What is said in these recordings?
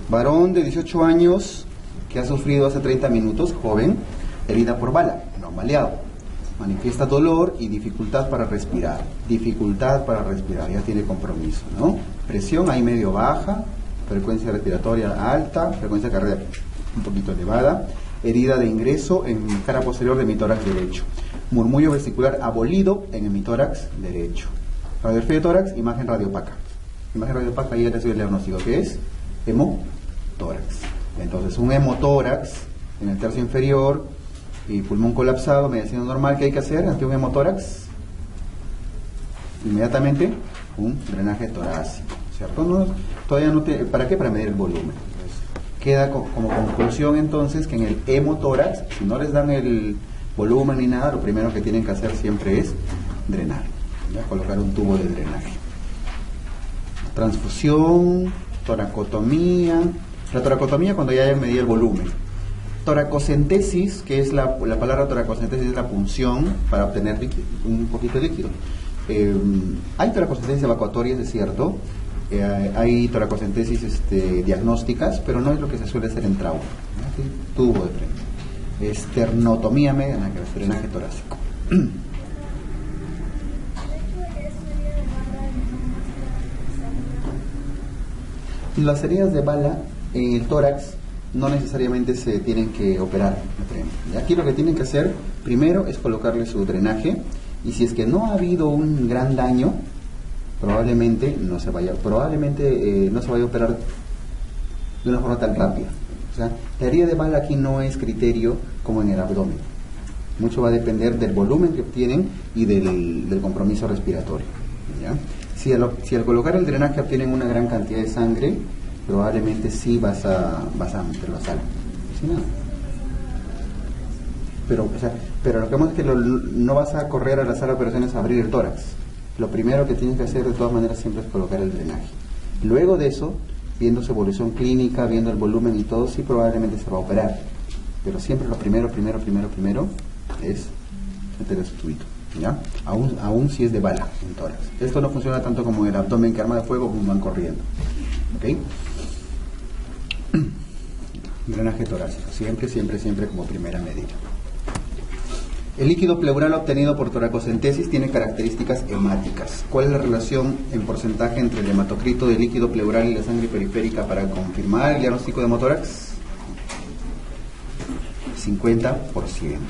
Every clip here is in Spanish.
Varón de 18 años que ha sufrido hace 30 minutos, joven, herida por bala, no baleado. Manifiesta dolor y dificultad para respirar. Dificultad para respirar, ya tiene compromiso, ¿no? Presión ahí medio baja, frecuencia respiratoria alta, frecuencia cardíaca un poquito elevada. Herida de ingreso en cara posterior de hemitórax derecho. Murmullo vesicular abolido en hemitórax derecho. Radiografía de tórax, imagen radiopaca. Imagen radiopaca, ahí ya recibe el diagnóstico, que es hemotórax. Entonces, un hemotórax en el tercio inferior y pulmón colapsado, medicina normal, ¿qué hay que hacer ante un hemotórax? Inmediatamente un drenaje torácico, ¿cierto? No, todavía no te, ¿para qué? Para medir el volumen. Queda como conclusión entonces que en el hemotórax, si no les dan el volumen ni nada, lo primero que tienen que hacer siempre es drenar, ¿ya? Colocar un tubo de drenaje. Transfusión, toracotomía. La toracotomía cuando ya hayan medido el volumen. Toracocentesis, que es la palabra toracocentesis, es la punción para obtener líquido, un poquito de líquido. Hay toracocentesis evacuatorias, es cierto. Hay toracocentesis diagnósticas, pero no es lo que se suele hacer en trauma. Tubo de frente. Esternotomía media, drenaje torácico. Las heridas de bala en el tórax no necesariamente se tienen que operar. Aquí lo que tienen que hacer primero es colocarle su drenaje, y si es que no ha habido un gran daño, probablemente no se vaya a operar de una forma tan rápida. O sea, la herida de bala aquí no es criterio como en el abdomen. Mucho va a depender del volumen que obtienen y del compromiso respiratorio, ¿ya? Si al colocar el drenaje obtienen una gran cantidad de sangre, probablemente sí vas a meterlo a sala. Si no. Pero lo que vamos es que no vas a correr a la sala de operaciones a abrir el tórax. Lo primero que tienes que hacer de todas maneras siempre es colocar el drenaje. Luego de eso, viendo su evolución clínica, viendo el volumen y todo, sí probablemente se va a operar. Pero siempre lo primero es meter el tubito, ¿ya? Aún si es de bala en tórax. Esto no funciona tanto como en el abdomen, que arma de fuego, pues van corriendo. ¿Ok? Drenaje torácico, siempre como primera medida. El líquido pleural obtenido por toracocentesis tiene características hemáticas. ¿Cuál es la relación en porcentaje entre el hematocrito del líquido pleural y la sangre periférica para confirmar el diagnóstico de hemotórax? 50%.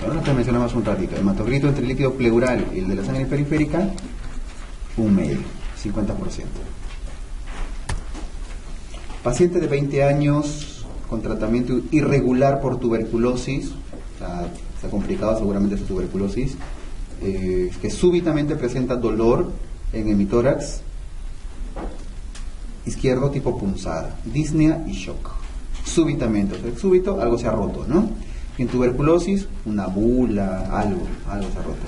Ahora te mencionamos un ratito. El hematocrito entre el líquido pleural y el de la sangre periférica, 1,5%, 50%. Paciente de 20 años con tratamiento irregular por tuberculosis, está complicado seguramente su tuberculosis, que súbitamente presenta dolor en hemitórax izquierdo tipo punzada, disnea y shock. Súbitamente, o sea, súbito, algo se ha roto, ¿no? En tuberculosis, una bula, algo se ha roto.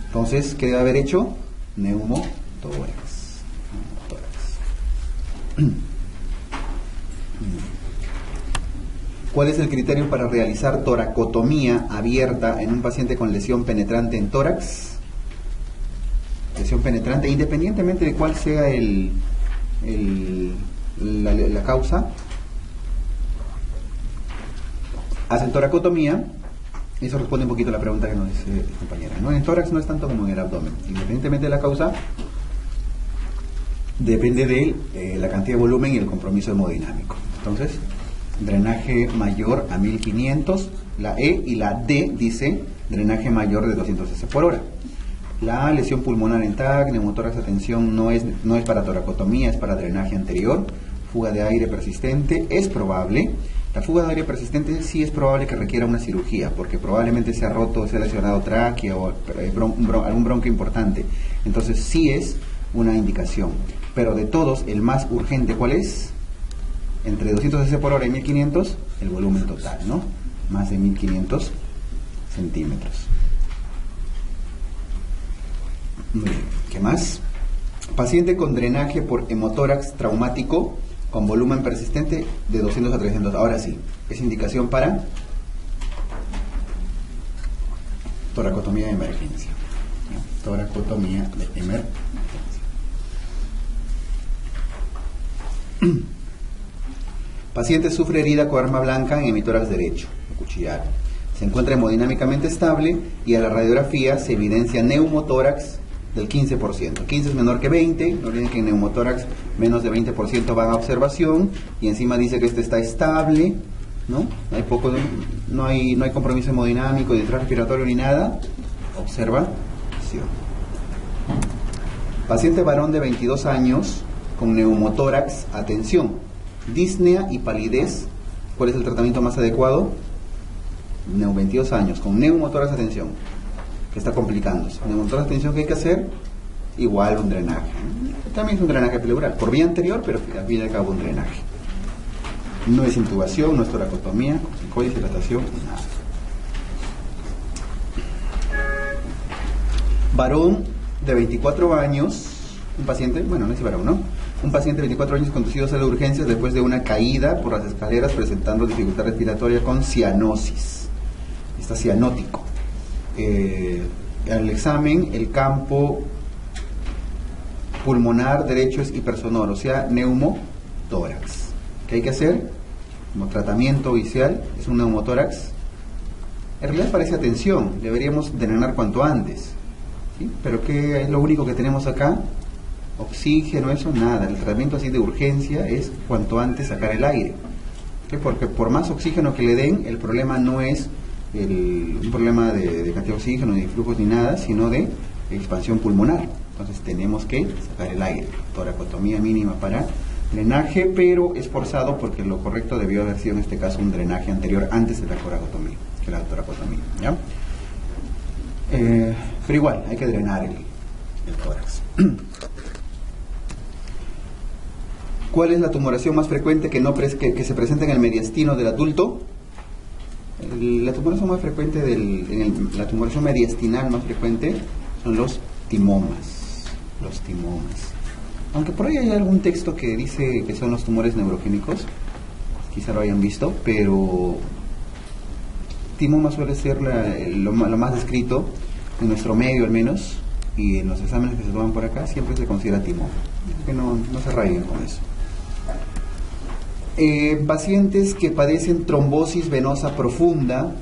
Entonces, ¿qué debe haber hecho? Neumotórax. ¿Cuál es el criterio para realizar toracotomía abierta en un paciente con lesión penetrante en tórax? Lesión penetrante, independientemente de cuál sea la causa. Hacen toracotomía. Eso responde un poquito a la pregunta que nos dice la compañera, ¿no? En tórax no es tanto como en el abdomen. Independientemente de la causa, depende de la cantidad de volumen y el compromiso hemodinámico. Entonces, drenaje mayor a 1500, la E y la D dice drenaje mayor de 200 cc por hora. La lesión pulmonar en TAC, neumotórax, atención, no es para toracotomía, es para drenaje anterior. Fuga de aire persistente, es probable. La fuga de aire persistente sí es probable que requiera una cirugía, porque probablemente se ha roto, se ha lesionado tráquea o algún bronquio importante. Entonces sí es una indicación. Pero de todos, el más urgente, ¿cuál es? Entre 200 cc por hora y 1500, el volumen total, ¿no? Más de 1500 centímetros. Muy bien, ¿qué más? Paciente con drenaje por hemotórax traumático con volumen persistente de 200 a 300. Ahora sí, es indicación para toracotomía de emergencia. Toracotomía de emergencia. Paciente sufre herida con arma blanca en hemitórax derecho, cuchillar. Se encuentra hemodinámicamente estable y a la radiografía se evidencia neumotórax del 15%. 15 es menor que 20, no olviden que en neumotórax menos de 20% van a observación y encima dice que este está estable, ¿no? No hay compromiso hemodinámico, ni respiratorio ni nada. Observación. Paciente varón de 22 años con neumotórax, atención, disnea y palidez. ¿Cuál es el tratamiento más adecuado? 22 años con neumotórax, atención, que está complicándose. Neumotórax, atención, ¿qué hay que hacer? Igual un drenaje. También es un drenaje pleural, por vía anterior, pero al fin y al cabo un drenaje. No es intubación, no es toracotomía, corticoides, hidratación, nada. Varón de 24 años, un paciente, bueno, no es varón, ¿no? Un paciente de 24 años conducido a sala de urgencias después de una caída por las escaleras presentando dificultad respiratoria con cianosis. Está cianótico. Al examen, el campo pulmonar derecho es hipersonoro, o sea, neumotórax. ¿Qué hay que hacer? Como tratamiento visual, es un neumotórax. En realidad parece atención, deberíamos drenar cuanto antes. ¿Sí? Pero ¿qué es lo único que tenemos acá? Oxígeno, eso, nada. El tratamiento así de urgencia es cuanto antes sacar el aire. ¿Sí? Porque por más oxígeno que le den, el problema no es un problema de cantidad de oxígeno, ni de flujos, ni nada, sino de expansión pulmonar. Entonces tenemos que sacar el aire. Toracotomía mínima para drenaje, pero esforzado porque lo correcto debió haber sido en este caso un drenaje anterior antes de la toracotomía, que la toracotomía, ¿ya? Pero igual, hay que drenar el tórax. ¿Cuál es la tumoración más frecuente que se presenta en el mediastino del adulto? La tumoración más frecuente, la tumoración mediastinal más frecuente son los timomas. Los timomas. Aunque por ahí hay algún texto que dice que son los tumores neurogénicos, quizá lo hayan visto, pero timoma suele ser lo más descrito en nuestro medio al menos, y en los exámenes que se toman por acá siempre se considera timoma. Que no se rayen con eso. Pacientes que padecen trombosis venosa profunda,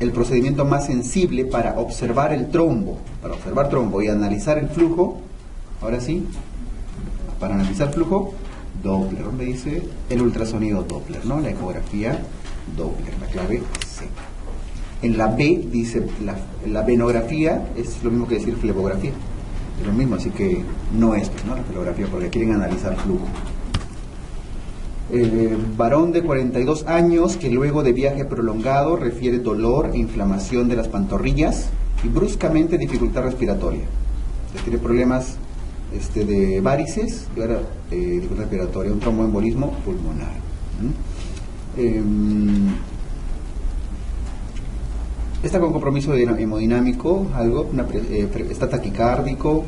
el procedimiento más sensible para observar el trombo, y analizar el flujo, ahora sí, para analizar flujo, Doppler, donde dice el ultrasonido Doppler, ¿no? La ecografía Doppler, la clave C. En la B dice, la venografía es lo mismo que decir flebografía, es lo mismo, así que no es, ¿no? La flebografía, porque quieren analizar flujo. Varón de 42 años que luego de viaje prolongado refiere dolor e inflamación de las pantorrillas y bruscamente dificultad respiratoria. Tiene problemas de varices y ahora dificultad respiratoria, un tromboembolismo pulmonar. Está con compromiso hemodinámico, está taquicárdico,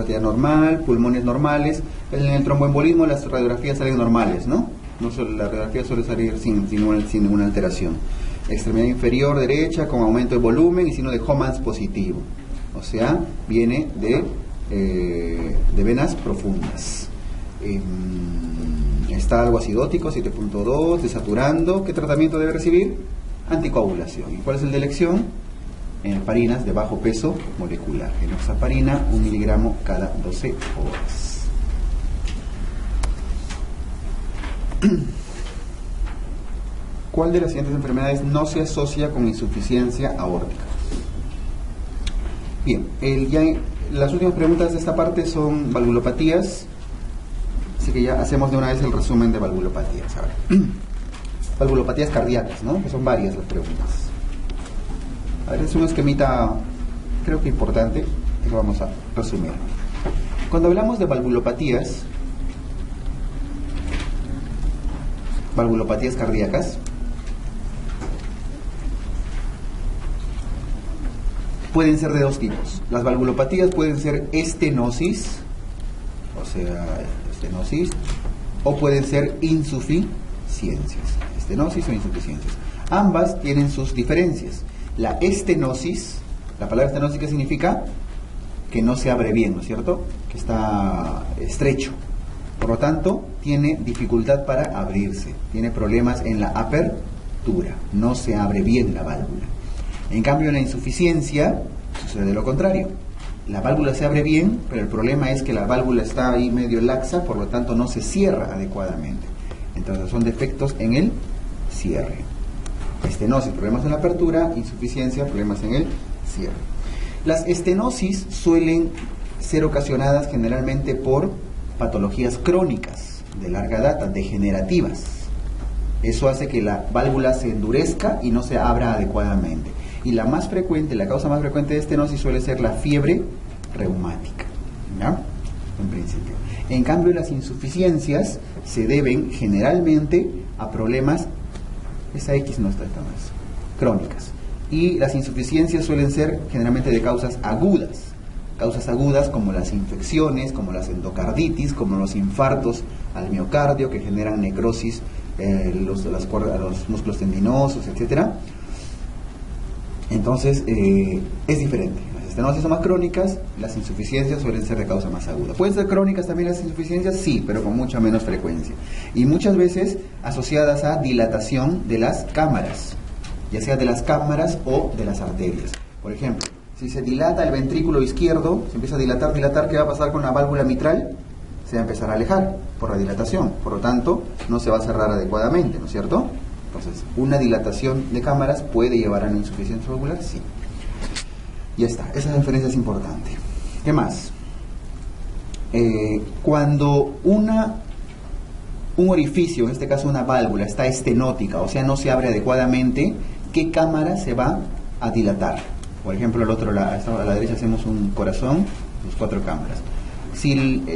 es normal, pulmones normales. En el tromboembolismo las radiografías salen normales, ¿no? La radiografía suele salir sin ninguna alteración. Extremidad inferior derecha con aumento de volumen y signo de Homans positivo. O sea, viene de venas profundas. Está algo acidótico, 7.2, desaturando. ¿Qué tratamiento debe recibir? Anticoagulación. ¿Y cuál es el de elección? Enolparinas de bajo peso molecular. Enoxaparina, 1 miligramo cada 12 horas. ¿Cuál de las siguientes enfermedades no se asocia con insuficiencia aórtica? Bien, las últimas preguntas de esta parte son valvulopatías, así que ya hacemos de una vez el resumen de valvulopatías. A ver. Valvulopatías cardíacas, ¿no? Que son varias las preguntas. A ver, es un esquemita, creo que importante, que lo vamos a resumir. Cuando hablamos de valvulopatías cardíacas, pueden ser de dos tipos. Las valvulopatías pueden ser estenosis, o pueden ser insuficiencias. Estenosis o insuficiencias. Ambas tienen sus diferencias. La estenosis, la palabra estenosis, ¿qué significa? Que no se abre bien, ¿no es cierto? Que está estrecho. Por lo tanto, tiene dificultad para abrirse, tiene problemas en la apertura, no se abre bien la válvula. En cambio, en la insuficiencia sucede lo contrario. La válvula se abre bien, pero el problema es que la válvula está ahí medio laxa, por lo tanto no se cierra adecuadamente. Entonces son defectos en el cierre. Estenosis, problemas en la apertura; insuficiencia, problemas en el cierre. Las estenosis suelen ser ocasionadas generalmente por patologías crónicas de larga data, degenerativas. Eso hace que la válvula se endurezca y no se abra adecuadamente. Y la más frecuente, la causa más frecuente de estenosis suele ser la fiebre reumática, ¿ya? En principio. En cambio, las insuficiencias se deben generalmente a problemas, esa X no está más, crónicas. Y las insuficiencias suelen ser generalmente de causas agudas como las infecciones, como las endocarditis, como los infartos al miocardio que generan necrosis a los músculos tendinosos, etcétera. Entonces, es diferente. Las estenosis son más crónicas, las insuficiencias suelen ser de causa más aguda. ¿Pueden ser crónicas también las insuficiencias? Sí, pero con mucha menos frecuencia. Y muchas veces asociadas a dilatación de las cámaras, ya sea de las cámaras o de las arterias. Por ejemplo, si se dilata el ventrículo izquierdo, se empieza a dilatar, ¿qué va a pasar con la válvula mitral? Se va a empezar a alejar por la dilatación. Por lo tanto, no se va a cerrar adecuadamente, ¿no es cierto? Entonces, una dilatación de cámaras puede llevar a una insuficiencia valvular, sí. Ya está, esa diferencia es importante. ¿Qué más? Cuando un orificio, en este caso una válvula, está estenótica, o sea, no se abre adecuadamente, ¿qué cámara se va a dilatar? Por ejemplo, a la derecha hacemos un corazón, las 4 cámaras. Si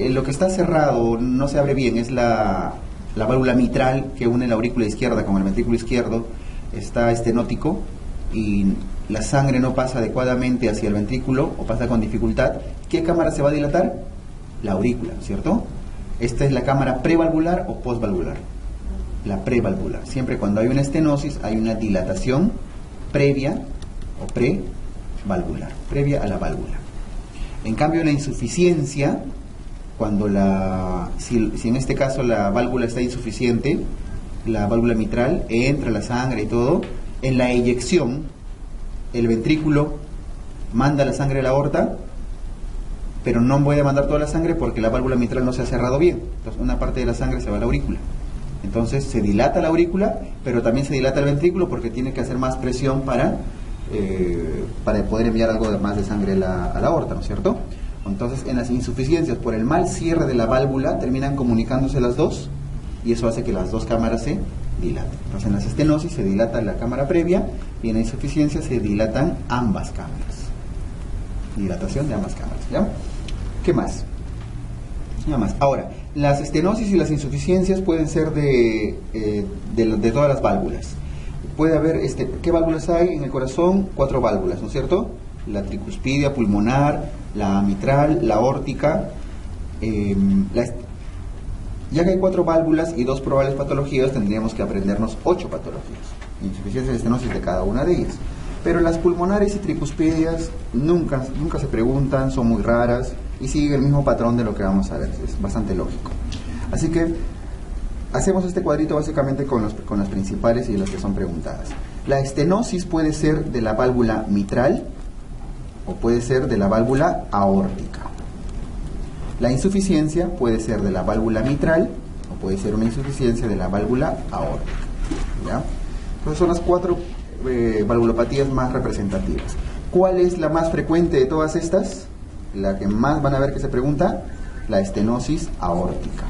lo que está cerrado no se abre bien, es la válvula mitral que une la aurícula izquierda con el ventrículo izquierdo, está estenótico y la sangre no pasa adecuadamente hacia el ventrículo o pasa con dificultad, ¿qué cámara se va a dilatar? La aurícula, ¿cierto? Esta es la cámara prevalvular o postvalvular. La prevalvular. Siempre cuando hay una estenosis hay una dilatación previa o prevalvular, previa a la válvula. En cambio, la insuficiencia, cuando si en este caso la válvula está insuficiente, la válvula mitral, entra la sangre y todo, en la eyección, el ventrículo manda la sangre a la aorta, pero no puede mandar toda la sangre porque la válvula mitral no se ha cerrado bien. Entonces, una parte de la sangre se va a la aurícula. Entonces, se dilata la aurícula, pero también se dilata el ventrículo porque tiene que hacer más presión para poder enviar algo más de sangre a la aorta, ¿no es cierto? Entonces, en las insuficiencias, por el mal cierre de la válvula, terminan comunicándose las dos y eso hace que las dos cámaras se dilaten. Entonces, en las estenosis se dilata la cámara previa y en la insuficiencia se dilatan ambas cámaras. Dilatación de ambas cámaras, ¿ya? ¿Qué más? Nada más. Ahora, las estenosis y las insuficiencias pueden ser de todas las válvulas. Puede haber, ¿qué válvulas hay en el corazón? 4 válvulas, ¿no es cierto? La tricuspidia, pulmonar, la mitral, la aórtica. Ya que hay 4 válvulas y 2 probables patologías, tendríamos que aprendernos 8 patologías. Insuficiencia y estenosis de cada una de ellas. Pero las pulmonares y tricuspidias nunca se preguntan, son muy raras y siguen el mismo patrón de lo que vamos a ver. Es bastante lógico. Así que hacemos este cuadrito básicamente con las principales y las que son preguntadas. La estenosis puede ser de la válvula mitral o puede ser de la válvula aórtica. La insuficiencia puede ser de la válvula mitral o puede ser una insuficiencia de la válvula aórtica, ¿ya? Entonces son las 4 valvulopatías más representativas. ¿Cuál es la más frecuente de todas estas? La que más van a ver que se pregunta, la estenosis aórtica.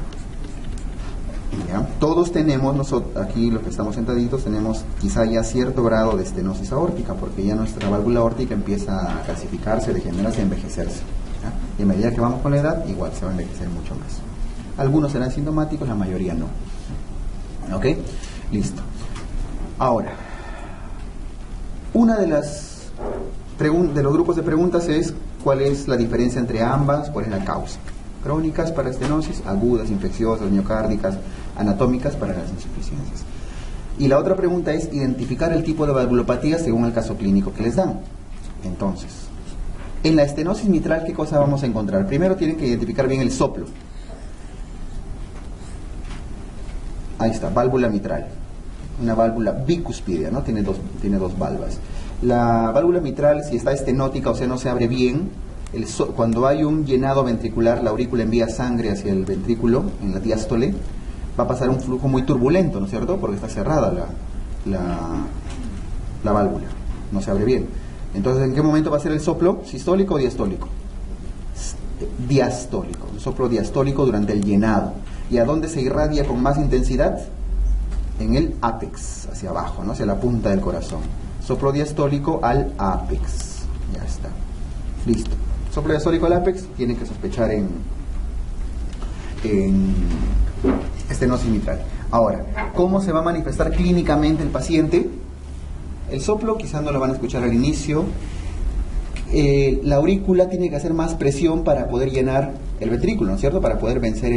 ¿Ya? Todos tenemos, nosotros aquí los que estamos sentaditos, tenemos quizá ya cierto grado de estenosis aórtica, porque ya nuestra válvula aórtica empieza a calcificarse, degenerarse y envejecerse. ¿Ya? Y a medida que vamos con la edad, igual se va a envejecer mucho más. Algunos serán sintomáticos, la mayoría no. ¿Ok? Listo. Ahora, una de los grupos de preguntas es cuál es la diferencia entre ambas, cuál es la causa. Crónicas para estenosis, agudas, infecciosas, miocárdicas, anatómicas para las insuficiencias. Y la otra pregunta es identificar el tipo de valvulopatía según el caso clínico que les dan. Entonces, en la estenosis mitral, ¿qué cosa vamos a encontrar? Primero tienen que identificar bien el soplo. Ahí está, válvula mitral. Una válvula bicuspidea, ¿no? Tiene dos valvas. La válvula mitral, si está estenótica, o sea, no se abre bien, cuando hay un llenado ventricular, la aurícula envía sangre hacia el ventrículo, en la diástole, va a pasar un flujo muy turbulento, ¿no es cierto? Porque está cerrada la válvula, no se abre bien. Entonces, ¿en qué momento va a ser el soplo? ¿Sistólico o diastólico? Diastólico, un soplo diastólico durante el llenado. ¿Y a dónde se irradia con más intensidad? En el ápex, hacia abajo, ¿no? Hacia la punta del corazón. Soplo diastólico al ápex. Ya está. Listo. Soplo diastólico al ápex, tienen que sospechar en estenosis mitral. Ahora, ¿cómo se va a manifestar clínicamente el paciente? El soplo, quizás no lo van a escuchar al inicio. La aurícula tiene que hacer más presión para poder llenar el ventrículo, ¿no es cierto? Para poder vencer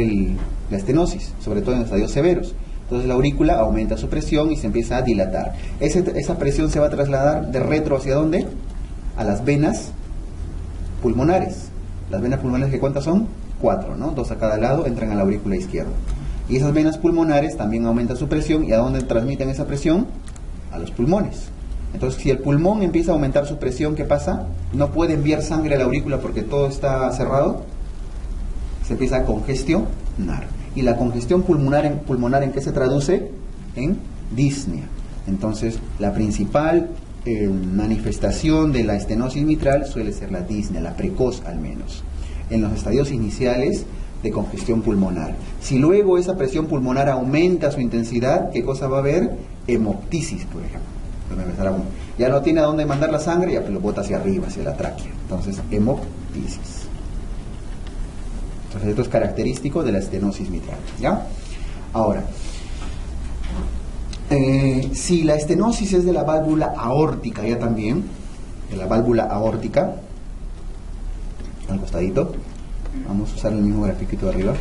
la estenosis, sobre todo en estadios severos. Entonces la aurícula aumenta su presión y se empieza a dilatar. Esa presión se va a trasladar de retro hacia ¿dónde? A las venas pulmonares. Las venas pulmonares, ¿que cuántas son? 4, ¿no? 2 a cada lado, entran a la aurícula izquierda. Y esas venas pulmonares también aumentan su presión. ¿Y a dónde transmiten esa presión? A los pulmones. Entonces, si el pulmón empieza a aumentar su presión, ¿qué pasa? No puede enviar sangre a la aurícula porque todo está cerrado. Se empieza a congestionar. Y la congestión pulmonar ¿en qué se traduce? En disnea. Entonces, la principal manifestación de la estenosis mitral suele ser la disnea, la precoz al menos, en los estadios iniciales de congestión pulmonar. Si luego esa presión pulmonar aumenta su intensidad, ¿qué cosa va a haber? Hemoptisis, por ejemplo. Ya no tiene a dónde mandar la sangre, ya lo bota hacia arriba, hacia la tráquea. Entonces, hemoptisis. Entonces, esto es característico de la estenosis mitral, ¿ya? Ahora, si la estenosis es de la válvula aórtica, ya también, de la válvula aórtica, al costadito, vamos a usar el mismo grafiquito de arriba.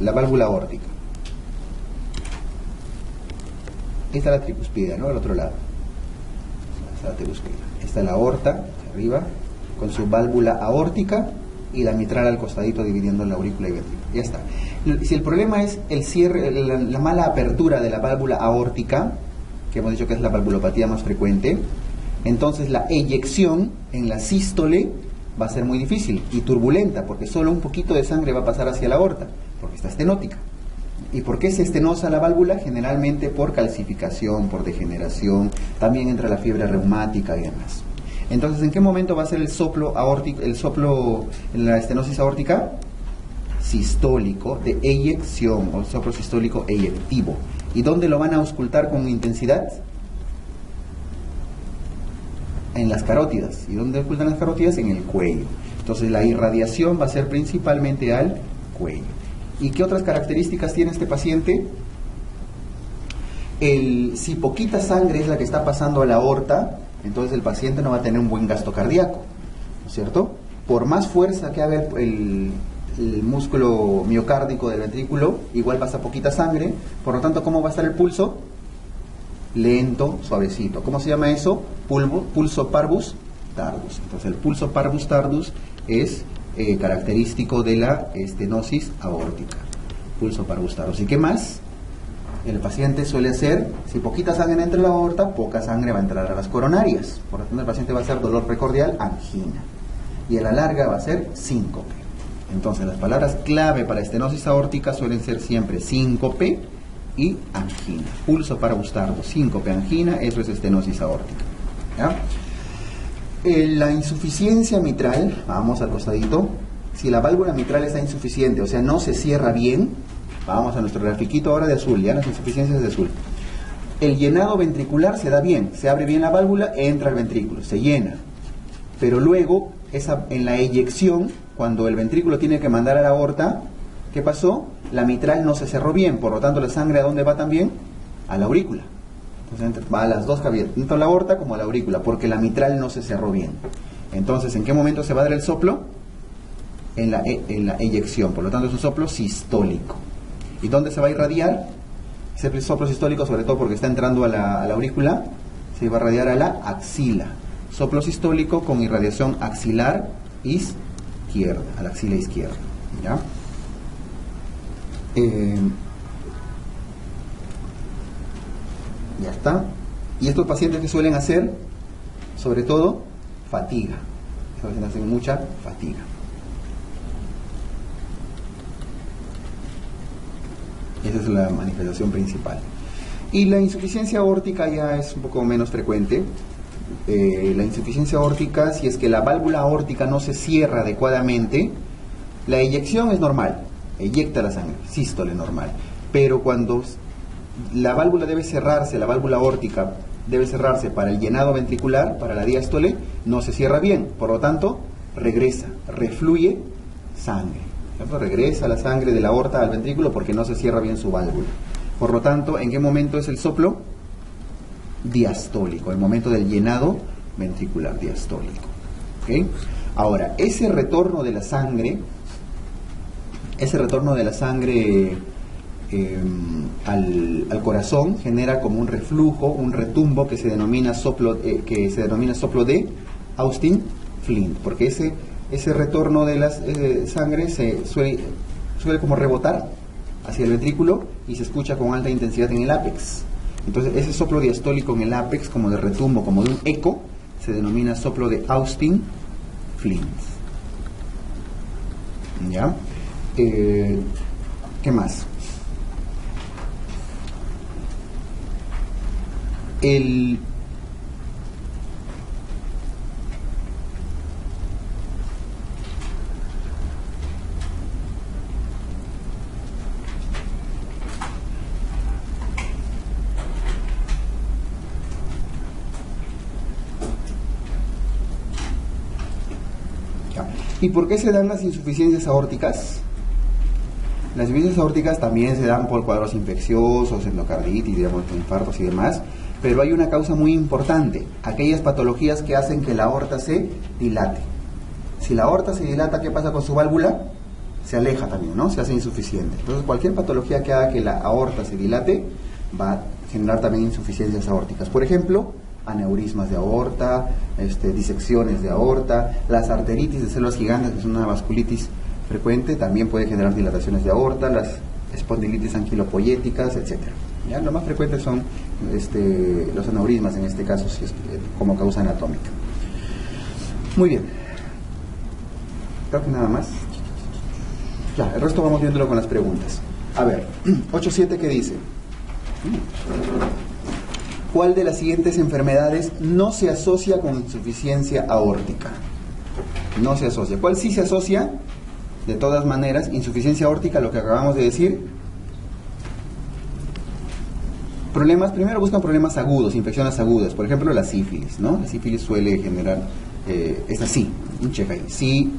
La válvula aórtica. Esta es la tricuspida, ¿no? Al otro lado. Esta es la tricuspida. Esta es la aorta, arriba, con su válvula aórtica y la mitral al costadito dividiendo la aurícula y ventrículo. Ya está. Si el problema es el cierre, la mala apertura de la válvula aórtica, que hemos dicho que es la valvulopatía más frecuente, entonces la eyección en la sístole va a ser muy difícil y turbulenta, porque solo un poquito de sangre va a pasar hacia la aorta, porque está estenótica. ¿Y por qué se estenosa la válvula? Generalmente por calcificación, por degeneración, también entra la fiebre reumática y demás. Entonces, ¿en qué momento va a ser el soplo aórtico, el soplo en la estenosis aórtica? Sistólico de eyección, o soplo sistólico eyectivo. ¿Y dónde lo van a auscultar con intensidad? En las carótidas. ¿Y dónde auscultan las carótidas? En el cuello. Entonces, la irradiación va a ser principalmente al cuello. ¿Y qué otras características tiene este paciente? Si poquita sangre es la que está pasando a la aorta, entonces el paciente no va a tener un buen gasto cardíaco, ¿no es cierto? Por más fuerza que haga el músculo miocárdico del ventrículo, igual pasa poquita sangre, por lo tanto, ¿cómo va a estar el pulso? Lento, suavecito. ¿Cómo se llama eso? Pulso parvus tardus. Entonces el pulso parvus tardus es característico de la estenosis aórtica. Pulso parvus tardus. ¿Y qué más? El paciente suele hacer, si poquita sangre entra en la aorta, poca sangre va a entrar a las coronarias. Por lo tanto, el paciente va a hacer dolor precordial, angina. Y a la larga va a ser síncope. Entonces, las palabras clave para estenosis aórtica suelen ser siempre síncope y angina. Pulso parvus tardus, síncope, angina, eso es estenosis aórtica. ¿Ya? La insuficiencia mitral, vamos al costadito. Si la válvula mitral está insuficiente, o sea, no se cierra bien, vamos a nuestro grafiquito ahora de azul, ya las insuficiencias de azul. El llenado ventricular se da bien, se abre bien la válvula, entra al ventrículo, se llena. Pero luego, en la eyección, cuando el ventrículo tiene que mandar a la aorta, ¿qué pasó? La mitral no se cerró bien, por lo tanto la sangre ¿a dónde va también? A la aurícula. Entonces va a las dos cavidades, tanto a la aorta como a la aurícula, porque la mitral no se cerró bien. Entonces, ¿en qué momento se va a dar el soplo? En la eyección, por lo tanto es un soplo sistólico. ¿Y dónde se va a irradiar? Ese soplo sistólico, sobre todo porque está entrando a la aurícula, se va a irradiar a la axila. Soplo sistólico con irradiación axilar izquierda, a la axila izquierda. ¿Ya? Ya está. Y estos pacientes que suelen hacer, sobre todo, fatiga. A veces hacen mucha fatiga. Esa es la manifestación principal. Y la insuficiencia aórtica ya es un poco menos frecuente. La insuficiencia aórtica, si es que la válvula aórtica no se cierra adecuadamente, la eyección es normal, eyecta la sangre, sístole normal. Pero cuando la válvula debe cerrarse, la válvula aórtica debe cerrarse para el llenado ventricular, para la diástole, no se cierra bien. Por lo tanto, regresa, refluye sangre. Regresa la sangre de la aorta al ventrículo porque no se cierra bien su válvula. Por lo tanto, ¿en qué momento es el soplo? Diastólico, el momento del llenado ventricular diastólico. ¿Okay? Ahora, ese retorno de la sangre al corazón genera como un reflujo, un retumbo que se denomina soplo de Austin-Flint, porque ese retorno de la sangre suele como rebotar hacia el ventrículo y se escucha con alta intensidad en el ápex. Entonces ese soplo diastólico en el ápex, como de retumbo, como de un eco, se denomina soplo de Austin-Flint. ¿Ya? ¿Qué más? ¿Y por qué se dan las insuficiencias aórticas? Las insuficiencias aórticas también se dan por cuadros infecciosos, endocarditis, digamos, infartos y demás, pero hay una causa muy importante, aquellas patologías que hacen que la aorta se dilate. Si la aorta se dilata, ¿qué pasa con su válvula? Se aleja también, ¿no? Se hace insuficiente. Entonces, cualquier patología que haga que la aorta se dilate va a generar también insuficiencias aórticas. Por ejemplo, aneurismas de aorta, disecciones de aorta, las arteritis de células gigantes, que es una vasculitis frecuente, también puede generar dilataciones de aorta, las espondilitis anquilopoyéticas, etc. ¿Ya? Lo más frecuente son los aneurismas, en este caso, si es, como causa anatómica. Muy bien. Creo que nada más. Ya, el resto vamos viéndolo con las preguntas. A ver, 8.7, ¿qué dice? ¿Cuál de las siguientes enfermedades no se asocia con insuficiencia aórtica? No se asocia. ¿Cuál sí se asocia? De todas maneras, insuficiencia aórtica, lo que acabamos de decir. Problemas, primero buscan problemas agudos, infecciones agudas. Por ejemplo, la sífilis, ¿no? La sífilis suele generar, es así, un check ahí. Sí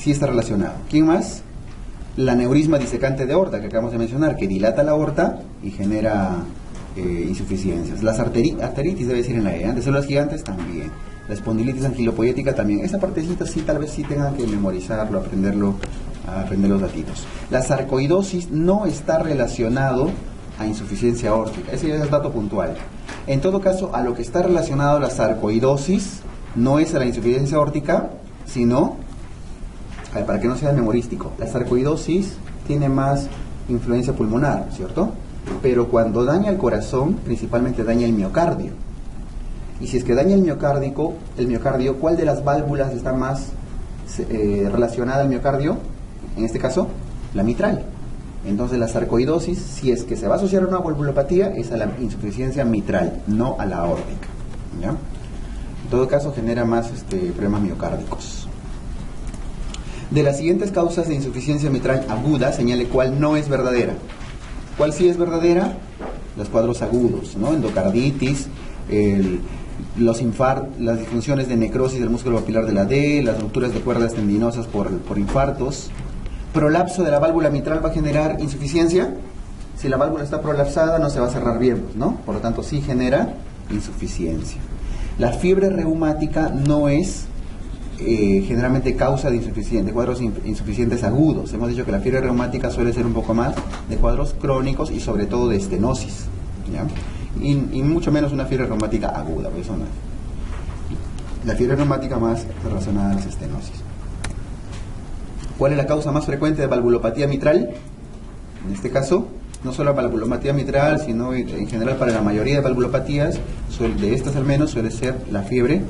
está relacionado. ¿Quién más? La aneurisma disecante de aorta, que acabamos de mencionar, que dilata la aorta y genera insuficiencias. Las arteritis, debe decir en la E, de células gigantes también. La espondilitis anquilopoyética también. Esa partecita sí, tal vez sí tengan que memorizarlo, aprender los datitos. La sarcoidosis no está relacionado a insuficiencia aórtica. Ese ya es el dato puntual. En todo caso, a lo que está relacionado la sarcoidosis no es a la insuficiencia aórtica, sino, para que no sea memorístico, la sarcoidosis tiene más influencia pulmonar, ¿cierto? Pero cuando daña el corazón, principalmente daña el miocardio. Y si es que daña el miocardio, ¿cuál de las válvulas está más relacionada al miocardio? En este caso, la mitral. Entonces la sarcoidosis, si es que se va a asociar a una valvulopatía, es a la insuficiencia mitral, no a la aórtica. ¿Ya? En todo caso, genera más problemas miocárdicos. De las siguientes causas de insuficiencia mitral aguda, señale cuál no es verdadera. ¿Cuál sí es verdadera? Los cuadros agudos, ¿no? Endocarditis, las disfunciones de necrosis del músculo papilar de la D, las rupturas de cuerdas tendinosas por infartos. Prolapso de la válvula mitral va a generar insuficiencia. Si la válvula está prolapsada, no se va a cerrar bien, ¿no? Por lo tanto, sí genera insuficiencia. La fiebre reumática no es generalmente causa de cuadros insuficientes agudos. Hemos dicho que la fiebre reumática suele ser un poco más de cuadros crónicos y sobre todo de estenosis, ¿ya? Y mucho menos una fiebre reumática aguda, por eso no. La fiebre reumática más relacionada a las estenosis. ¿Cuál es la causa más frecuente de valvulopatía mitral? En este caso, no solo valvulopatía mitral, sino en general para la mayoría de valvulopatías, de estas al menos, suele ser la fiebre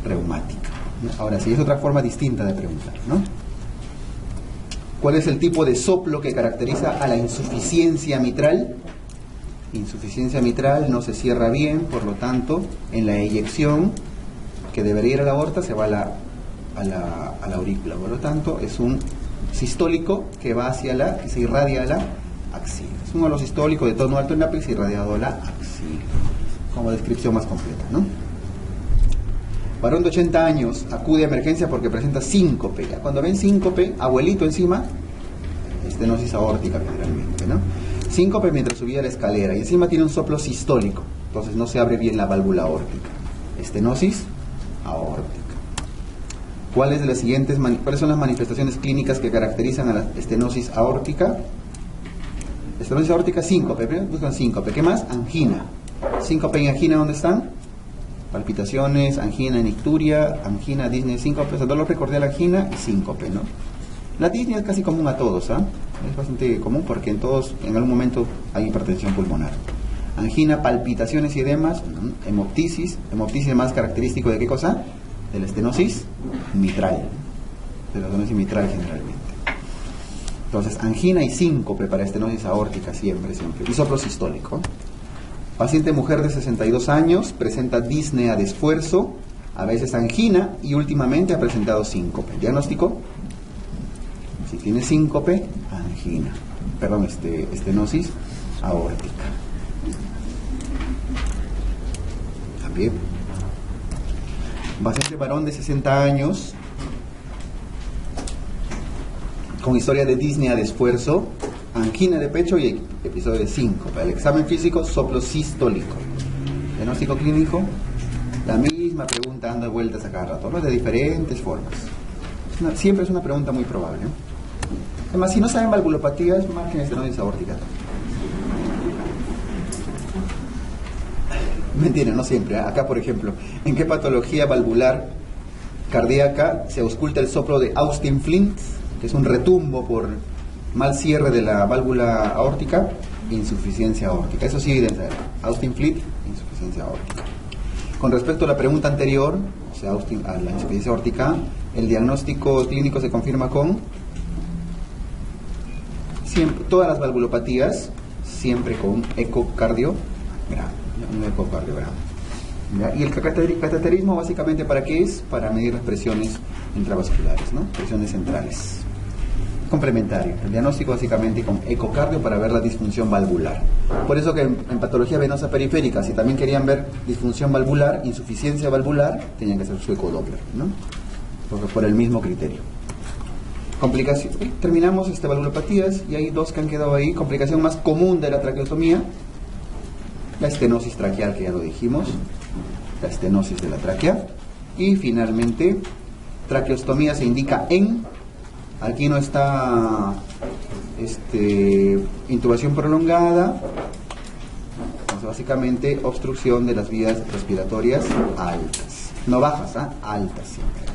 reumática. Ahora sí, es otra forma distinta de preguntar, ¿no? ¿Cuál es el tipo de soplo que caracteriza a la insuficiencia mitral? Insuficiencia mitral no se cierra bien, por lo tanto, en la eyección que debería ir a la aorta se va a la aurícula, por lo tanto, es un sistólico que va que se irradia a la axila. Es uno de los sistólicos de tono alto en ápex irradiado a la axila, como descripción más completa, ¿no? Varón de 80 años acude a emergencia porque presenta síncope. Ya cuando ven síncope, abuelito encima, estenosis aórtica generalmente, ¿no? Síncope mientras subía la escalera y encima tiene un soplo sistólico, entonces no se abre bien la válvula aórtica. Estenosis aórtica. ¿Cuáles son las manifestaciones clínicas que caracterizan a la estenosis aórtica? Estenosis aórtica, síncope. Primero buscan síncope. ¿Qué más? Angina. Síncope y angina, ¿dónde están? Palpitaciones, angina, nicturia, angina, disnea, síncope. O sea, dolor precordial, angina y síncope, ¿no? La disnea es casi común a todos, ¿ah? Es bastante común porque en todos, en algún momento, hay hipertensión pulmonar. Angina, palpitaciones y edemas, hemoptisis. Hemoptisis es más característico de qué cosa? De la estenosis mitral. De la estenosis mitral generalmente. Entonces, angina y síncope para estenosis aórtica siempre. Y soplo sistólico. Paciente mujer de 62 años, presenta disnea de esfuerzo, a veces angina y últimamente ha presentado síncope. ¿Diagnóstico? Si tiene síncope, angina. Perdón, estenosis aórtica. También. Paciente varón de 60 años, con historia de disnea de esfuerzo, angina de pecho y episodio de síncope. El examen físico, soplo sistólico. Diagnóstico clínico, la misma pregunta dando vueltas a cada rato, ¿no? De diferentes formas. Siempre es una pregunta muy probable, ¿no? Además, si no saben valvulopatías, marquen estenosis aórtica. Mentira, no siempre. Acá, por ejemplo, ¿en qué patología valvular cardíaca se ausculta el soplo de Austin-Flint, que es un retumbo por mal cierre de la válvula aórtica? Insuficiencia aórtica. Eso sí, deben saber. Austin-Flint, insuficiencia aórtica. Con respecto a la pregunta anterior, o sea, a la insuficiencia aórtica, el diagnóstico clínico se confirma con todas las valvulopatías, siempre con un ecocardiograma. Un ecocardiograma. ¿Ya? Y el cateterismo básicamente ¿para qué es? Para medir las presiones intravasculares, ¿no? Presiones centrales. Complementario. El diagnóstico básicamente con ecocardio para ver la disfunción valvular. Por eso que en patología venosa periférica, si también querían ver disfunción valvular, insuficiencia valvular, tenían que hacer su ecodoppler, ¿no? Por el mismo criterio. Complicación. Terminamos valvulopatías y hay dos que han quedado ahí. Complicación más común de la traqueotomía, la estenosis traqueal, que ya lo dijimos, la estenosis de la tráquea. Y finalmente, traqueostomía se indica en, aquí no está intubación prolongada, pues básicamente obstrucción de las vías respiratorias altas, no bajas, altas siempre.